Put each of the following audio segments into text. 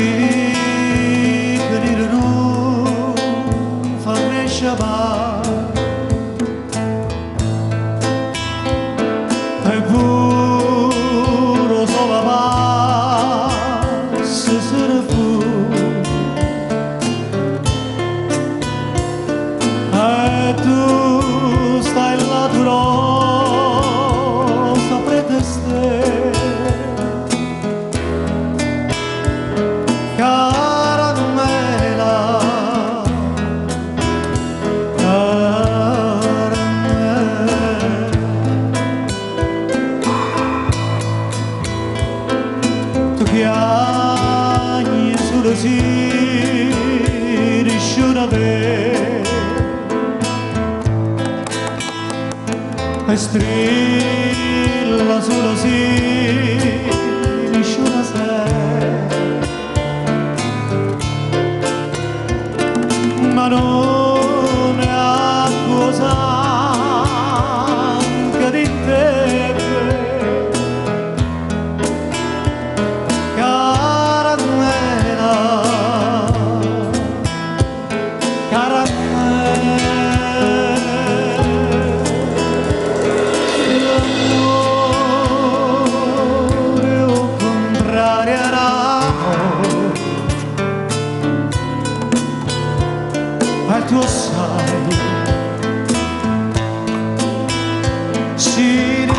Stupito di non fa crescere e pure solo passa se ne fu e tu stai là tu rosa preteste caramela, caramela. Tu piangi solo si risciura per e strilla solo si risciura ma non è cosa anche di te caramella caramella l'amore o contrarierà e tu sai si rimane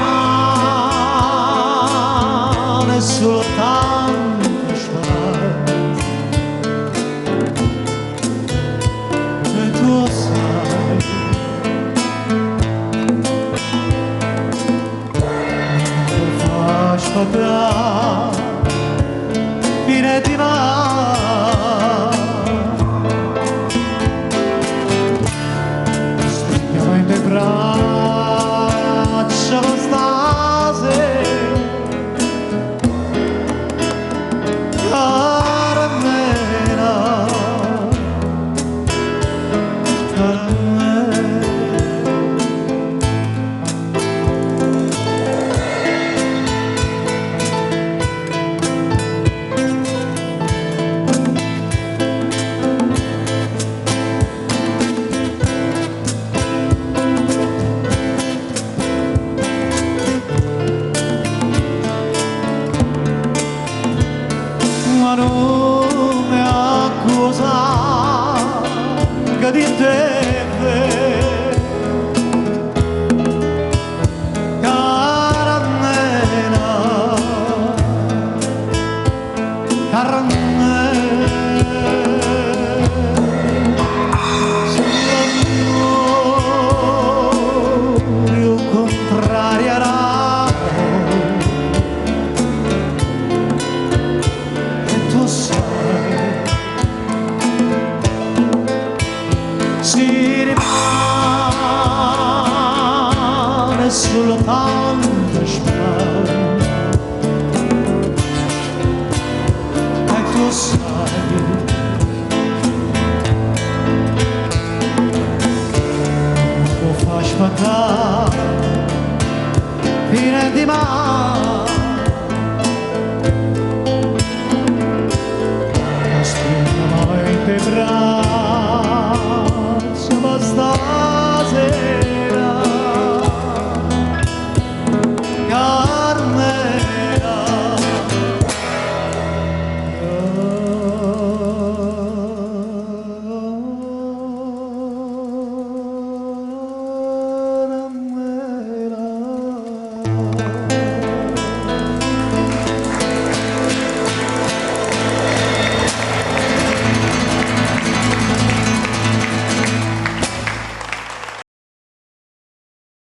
soltanto chance e tu sai lo fai sfogare fine di mare